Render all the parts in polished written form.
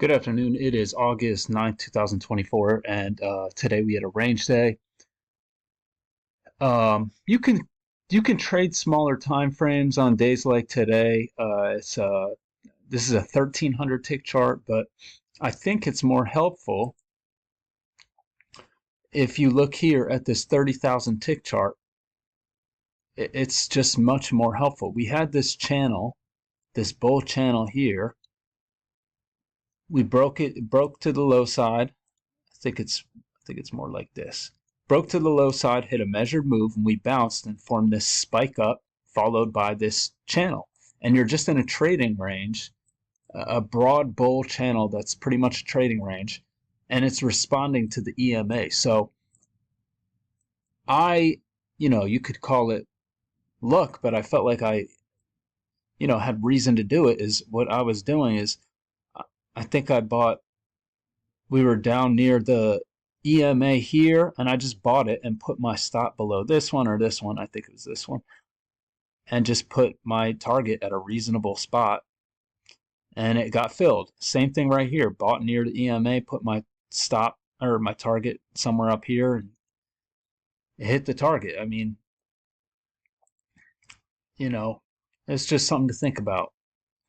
Good afternoon. It is August 9th, 2024, and today we had a range day. You can trade smaller time frames on days like today. This is a 1300 tick chart, but I think it's more helpful if you look here at this 30,000 tick chart. It's just much more helpful. We had this channel, this bull channel here. We broke to the low side. I think it's more like this. Broke to the low side, hit a measured move, and we bounced and formed this spike up, followed by this channel. And you're just in a trading range, a broad bull channel that's pretty much a trading range, and it's responding to the EMA. So you could call it luck, but I felt like I had reason to do it. Is what I was doing is I think we were down near the EMA here, and I just bought it and put my stop below this one or this one. I think it was this one, and just put my target at a reasonable spot, and it got filled. Same thing right here. Bought near the EMA, put my stop or my target somewhere up here, and it hit the target. I mean, you know, it's just something to think about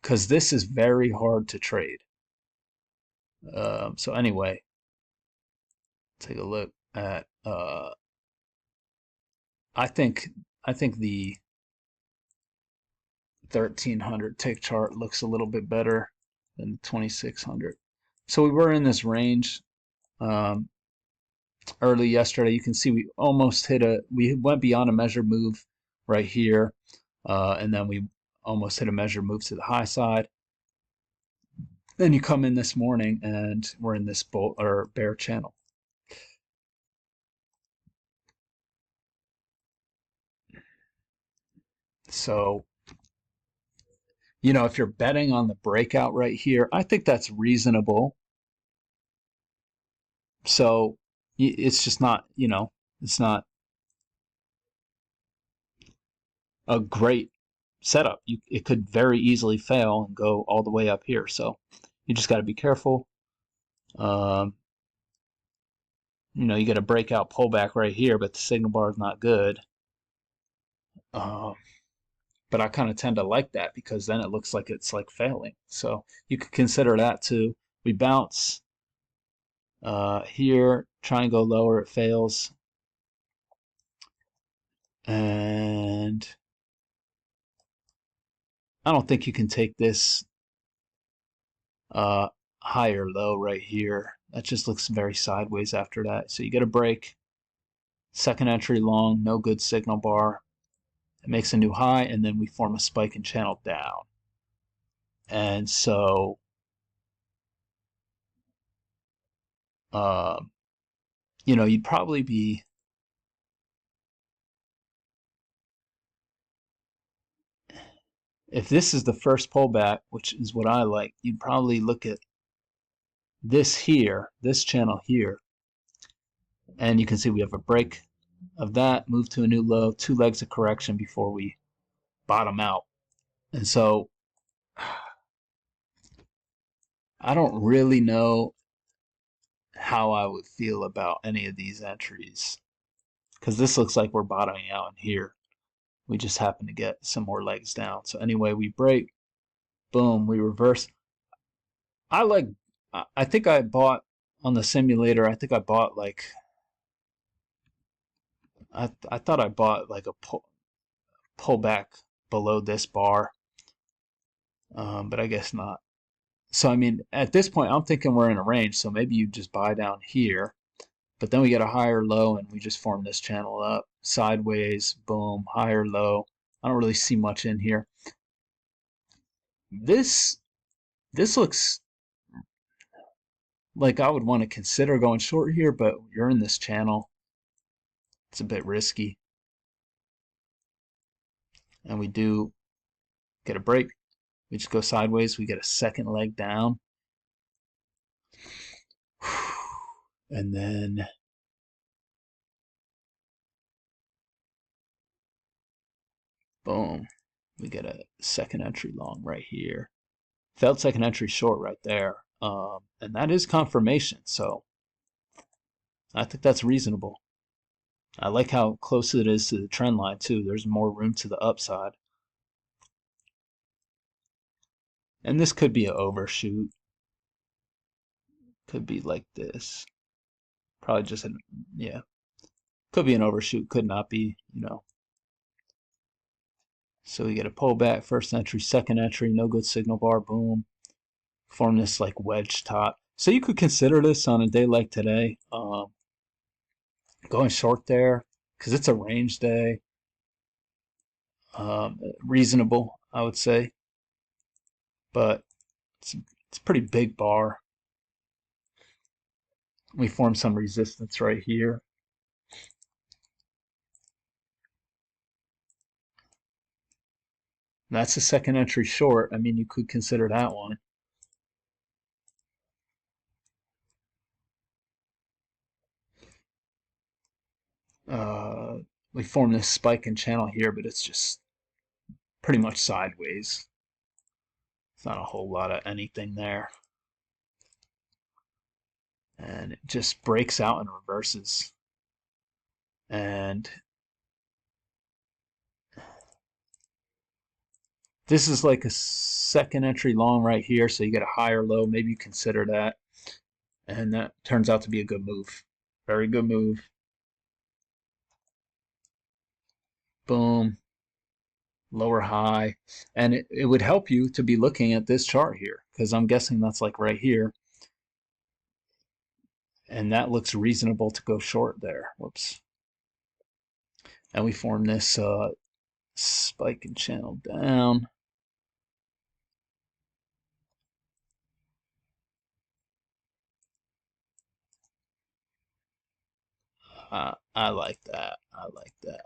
because this is very hard to trade. So anyway, take a look at. I think the 1300 tick chart looks a little bit better than 2600. So we were in this range early yesterday. You can see we almost we went beyond a measured move right here, and then we almost hit a measured move to the high side. Then you come in this morning and we're in this bull or bear channel. So if you're betting on the breakout right here, I think that's reasonable. So it's just not, it's not a great setup. It could very easily fail and go all the way up here. So you just got to be careful. You get a breakout pullback right here, but the signal bar is not good. But I kind of tend to like that because then it looks like it's like failing. So you could consider that too. We bounce here, try and go lower, it fails. And I don't think you can take this higher low right here. That just looks very sideways after that. So you get a break. Second entry long, no good signal bar. It makes a new high, and then we form a spike and channel down. And so you'd probably be if this is the first pullback, which is what I like, you'd probably look at this here, this channel here, and you can see we have a break of that, move to a new low, 2 legs of correction before we bottom out. And so I don't really know how I would feel about any of these entries because this looks like we're bottoming out in here. We just happen to get some more legs down. So anyway, we break, boom, we reverse. I think I bought on the simulator, I think I bought like, I thought I bought like a pullback below this bar, but I guess not. So I mean, at this point, I'm thinking we're in a range, so maybe you just buy down here, but then we get a higher low and we just form this channel up, sideways, boom, higher low. I don't really see much in here. This looks like I would want to consider going short here, but you're in this channel. It's a bit risky. And we do get a break. We just go sideways. We get a second leg down. And then boom, we get a second entry long right here. Failed second entry short right there. And that is confirmation. So I think that's reasonable. I like how close it is to the trend line too. There's more room to the upside. And this could be an overshoot. Could be like this. Probably just an, yeah. Could be an overshoot, could not be, you know. So we get a pullback, first entry, second entry, no good signal bar, boom. Form this like wedge top. So you could consider this on a day like today. Going short there, because it's a range day. Reasonable, I would say. But it's a pretty big bar. We form some resistance right here. That's a second entry short. I mean, you could consider that one. Uh, we form this spike and channel here, but it's just pretty much sideways. It's not a whole lot of anything there. And it just breaks out and reverses. And this is like a second entry long right here, so you get a higher low. Maybe you consider that. And that turns out to be a good move. Very good move. Boom. Lower high. And it would help you to be looking at this chart here, because I'm guessing that's like right here. And that looks reasonable to go short there. Whoops. And we form this spike and channel down. I like that. I like that.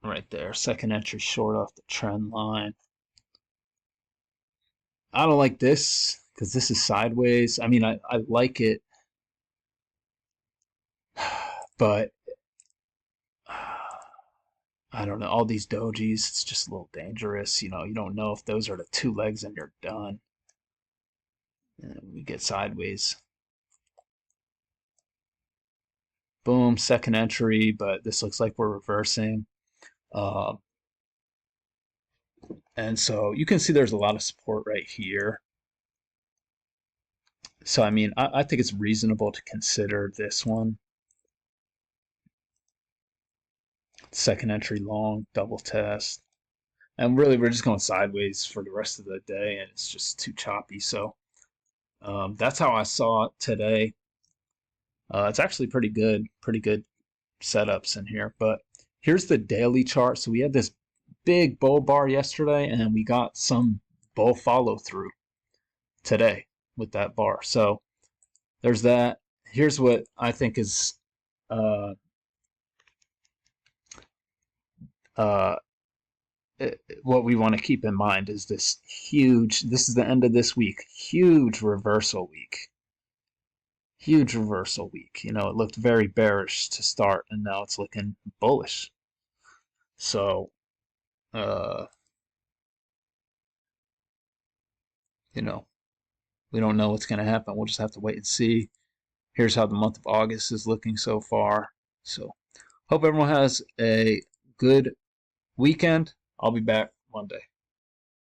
Right there. Second entry short off the trend line. I don't like this because this is sideways. I mean, I like it, but I don't know. All these dojis, it's just a little dangerous. You know, you don't know if those are the two legs and you're done. And we get sideways. Boom, second entry, but this looks like we're reversing. And so you can see there's a lot of support right here. So, I mean, I think it's reasonable to consider this one. Second entry long, double test. And really, we're just going sideways for the rest of the day, and it's just too choppy. So that's how I saw it today. It's actually pretty good setups in here. But here's the daily chart. So we had this big bull bar yesterday, and we got some bull follow through today with that bar. So there's that. Here's what I think is what we want to keep in mind is this is the end of this week, huge reversal week. Huge reversal week. You know, it looked very bearish to start, and now it's looking bullish. So, you know, we don't know what's going to happen. We'll just have to wait and see. Here's how the month of August is looking so far. So, hope everyone has a good weekend. I'll be back Monday.